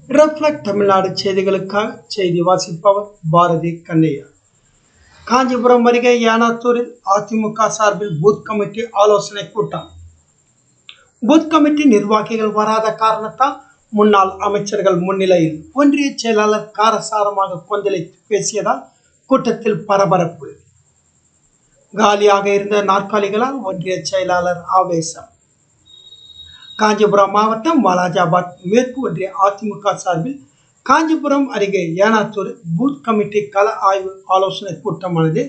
Reflect Tamil Nadu செய்திகளுக்காக செய்தி வாசிப்பவர் பாரதி கண்ணையா. காஞ்சிபுரம் அருகே யானாத்தூரில் அதிமுக சார்பில் பூத் கமிட்டி ஆலோசனை கூட்டம். பூத் கமிட்டி நிர்வாகிகள் வராத காரணத்தால் முன்னாள் அமைச்சர்கள் முன்னிலையில் ஒன்றிய செயலாளர் காரசாரமாக கொந்தளித்து பேசியதால் கூட்டத்தில் பரபரப்பு. காலியாக இருந்த நாற்காலிகளால் ஒன்றிய செயலாளர் ஆவேசம். காஞ்சிபுரம் மாவட்டம் வாலாஜாபாத் மேற்கு ஒன்றிய அதிமுக சார்பில் காஞ்சிபுரம் அருகே ஏனாத்தூர் பூத் கமிட்டி கள ஆய்வு ஆலோசனை கூட்டமானது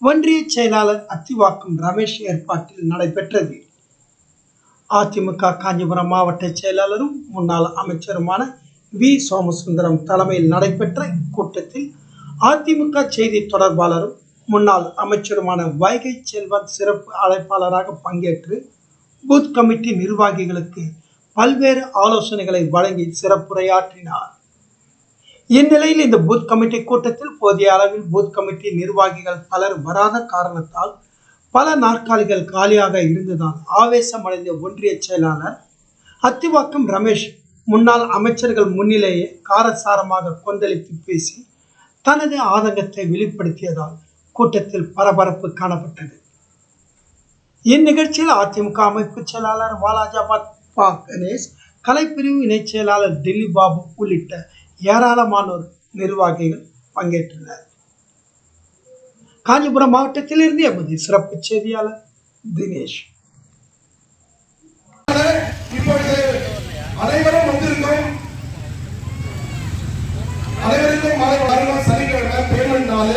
ஒன்றிய செயலாளர் அத்திவாக்கம் ரமேஷ் ஏற்பாட்டில் நடைபெற்றது. அதிமுக காஞ்சிபுரம் மாவட்ட செயலாளரும் முன்னாள் அமைச்சருமான வி சோமசுந்தரம் தலைமையில் நடைபெற்ற இக்கூட்டத்தில் அதிமுக செய்தி தொடர்பாளரும் முன்னாள் அமைச்சருமான வைகை செல்வன் சிறப்பு அழைப்பாளராக பங்கேற்று பூத் கமிட்டி நிர்வாகிகளுக்கு பல்வேறு ஆலோசனைகளை வழங்கி சிறப்புரையாற்றினார். இந்நிலையில் இந்த பூத் கமிட்டி கூட்டத்தில் போதிய அளவில் பூத் கமிட்டி நிர்வாகிகள் பலர் வராத காரணத்தால் பல நாற்காலிகள் காலியாக இருந்ததால் ஆவேசமடைந்த ஒன்றிய செயலாளர் அத்திவாக்கம் ரமேஷ் முன்னாள் அமைச்சர்கள் முன்னிலேயே காரசாரமாக கொந்தளித்து பேசி தனது ஆதங்கத்தை வெளிப்படுத்தியதால் கூட்டத்தில் பரபரப்பு காணப்பட்டது. இந்நிகழ்ச்சியில் அதிமுக அமைப்பு செயலாளர் வாலாஜாபாத் பா கணேஷ், கலைப்பிரிவு இணைச் செயலாளர் டெல்லி பாபு உள்ளிட்ட ஏராளமானோர் நிர்வாகிகள் பங்கேற்றனர். காஞ்சிபுரம் மாவட்டத்தில் இருந்து எமது சிறப்பு செய்தியாளர் தினேஷ். அனைவரும் வந்திருக்கோம். அனைவருக்கும் சனிக்கிழமை பேமெண்ட் நாள்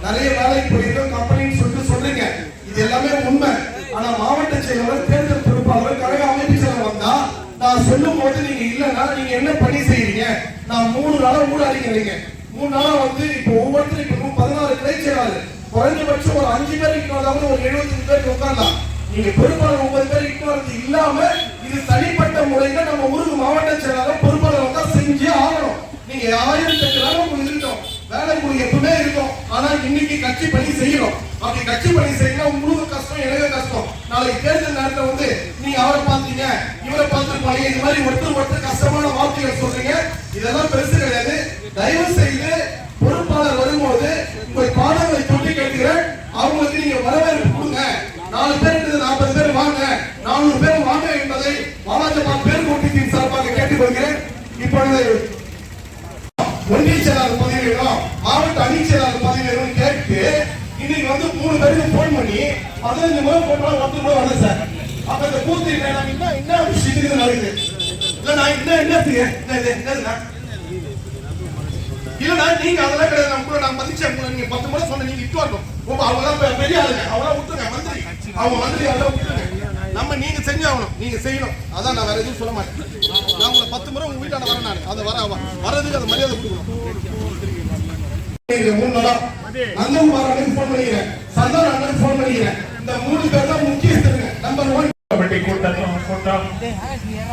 நிறைய வேலைக்கு போயிருக்கோம் கம்பெனின்னு சொல்றீங்க. இது எல்லாமே உண்மை. ஆனா மாவட்ட செயலாளர் தேர்தல் பொறுப்பாளர் கழக அமைப்பு செயலர் வந்தா நான் சொல்லும் போது நீங்க இல்லைன்னா நீங்க என்ன பணி செய்யறீங்க? நான் 3 நாளா ஊடாடிக்கிறீங்க. 3 நாளா வந்து இப்போ ஒவ்வொருத்தருக்கும் 16 கிளை செயலாளர் குறைஞ்சபட்சம் ஒரு 5 பேர் இட்டாலும் ஒரு 75 பேர் உட்காரலாம். நீங்க பொறுப்பாளர் 9 பேர் இட்டு இல்லாம இது தனிப்பட்ட முறையில நம்ம ஊருக்கு மாவட்ட செயலாளர் பொறுப்பாளர் வந்தா செஞ்சே ஆகணும். நீங்க 1008 வேலை உங்களுக்கு இருக்கோம், வேலை உங்களுக்கு எப்பவுமே இருக்கும். ஆனா இன்னைக்கு கட்சி பணி செய்யணும். அப்படி கட்சி பணி செய்யணும் உங்களுக்கு கஷ்டம், எனக்கு கஷ்டம். நாளைக்கு தேர்தல் நேரத்தில் வந்து நீங்க அவரை பார்த்தீங்க இவரை பார்த்துருப்பாங்க, இது மாதிரி ஒருத்தர் கஷ்டமான வார்த்தைகள் சொல்றீங்க. இதெல்லாம் பெருசு கிடையாது. தயவு செய்து பொறுப்பாளர் வரும்போது உங்கள் பாடங்களை சொல்லி கேட்கிறேன். அவங்களுக்கு நீங்க வரவேற்பு கொடுங்க. 4 பேர் 40 பேர் வாங்க, 400 பேர் வாங்க என்பதை வாலாஜாபாத் பேர் கூட்டத்தின் சார்பாக கேட்டுக்கொள்கிறேன். இப்பொழுது ஒன்றிய செயலாளர் பதவி வேணும், மாவட்ட அணி செயலாளர் பதவி வேணும் கேட்டு இன்னைக்கு வந்து 3 பேருக்கு போன் பண்ணி 15 முறை போட்டா 10 முறை வரல சார். அப்ப இந்த பூர்த்தி என்ன விஷயம் நடக்குது? இல்ல நீங்க அதெல்லாம் கிடையாது. நான் மதிச்சேன். நீங்க 10 முறை சொன்ன நீங்க இட்டு வரணும். அவங்க பெரிய ஆளுங்க, அவங்களாம் விட்டுருங்க. மந்திரி அவங்க மந்திரி அதெல்லாம் விட்டுருங்க. நம்ம நீங்க செஞ்சாகணும், நீங்க செய்யணும். அதான் நான் வேற எதுவும் சொல்ல மாட்டேன். நான் உங்களை 10 முறை உங்க வீட்டான வரேன். நான் அதை வரதுக்கு அதை மரியாதை கொடுக்கணும். 3 நாளா நந்தகுமார் அண்ணனுக்கு போன் பண்ணிக்கிறேன், சந்தான அண்ணனுக்கு போன் பண்ணிக்கிறேன். இந்த 3 பேர் தான் முக்கியஸ்தருங்க. நம்பர் 1 கமிட்டி கூட்டம்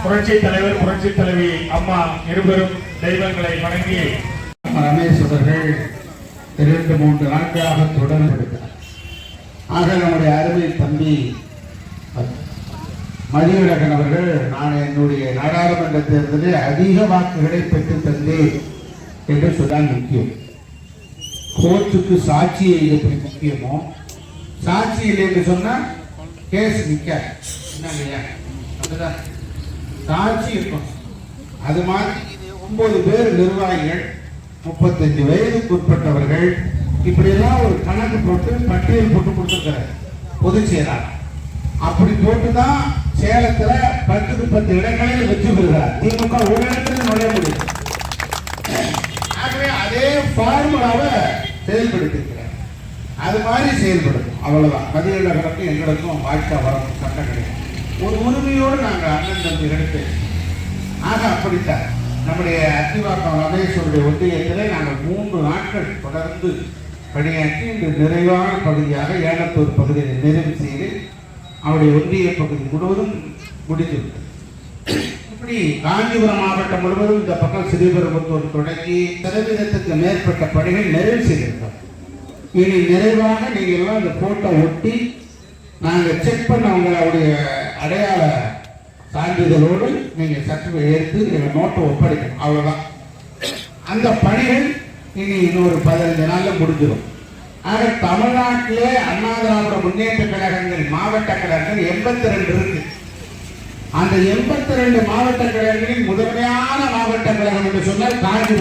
புரட்சி தலைவர் புரட்சி தலைவி அம்மா இருவரும் தெய்வங்களை வணங்கி ரமேஷ் அவர்கள் 2-3 நாட்களாக தொடர்படுத்தார். ஆக நம்முடைய அருமை தம்பி மதியழகன் அவர்கள் நான் என்னுடைய நாடாளுமன்ற தேர்தலில் அதிக வாக்குகளை பெற்று தந்தேன் என்று சொன்னால் முக்கியம். கோர்ட்டுக்கு சாட்சியை எப்படி முக்கியமோ, சாட்சி இல்லை என்று சொன்னால் கேஸ் நிற்க சாட்சி இருக்கும். அது மாதிரி 9 பேர் நிர்வாகிகள் 35 வயதுக்கு உட்பட்டவர்கள் இப்படியெல்லாம் ஒரு கணக்கு போட்டு பட்டியல் போட்டு கொடுத்துருக்கிறார் பொதுச் செயலாளர். அப்படி போட்டுதான் சேலத்துல 10க்கு 10 இடங்களில் வெற்றி பெறுகிறார். திமுக ஒரு இடத்துல நுழைய முடியும். ஆகவே அதே ஃபார்முலாவை செயல்படுத்திருக்கிறார். அது மாதிரி செயல்படும். அவ்வளவுதான். மதியழகனுக்கும் எங்களுக்கும் வாழ்க்கை வரும் சட்டம் கிடைக்கும். ஒரு உரிமையோடு நாங்கள் அண்ணன் தம்பி எடுத்து ஆக அப்படித்தான் நம்முடைய அத்திவாக்கம் ரமேஷனுடைய ஒன்றியத்திலே நாங்கள் 3 நாட்கள் தொடர்ந்து பணியாற்றி இந்த நிறைவான பகுதியாக ஏலத்தூர் பகுதியை நிறைவு செய்து அவருடைய ஒன்றிய பகுதி முழுவதும் முடிந்துவிட்டது. இப்படி காஞ்சிபுரம் மாவட்டம் முழுவதும் இந்த பக்கம் ஸ்ரீபெரும்புத்தூர் தொடங்கி 100%க்கு மேற்பட்ட பணிகள் நிறைவு செய்திருக்கிறோம். இனி நிறைவாக நீங்கள் எல்லாம் இந்த போட்டோ ஒட்டி நாங்கள் செக் பண்ணவங்க அவருடைய அடையாள சான்றிதழோடு நீங்கள் சர்டிஃபிகேட் எடுத்து எங்கள் நோட்டை ஒப்படைக்கணும். அவ்வளோதான். அந்த பணிகள் இனி இன்னொரு 15 நாள்ல முடிஞ்சிடும். ஆக தமிழ்நாட்டிலே அண்ணா திராவிட முன்னேற்ற கழகங்கள் மாவட்ட கழகங்கள் 82 இருக்கு. அந்த 82 மாவட்ட கழகங்களில் முதன்மையான மாவட்ட கழகம் என்று சொன்னால் காஞ்சிபுரம்.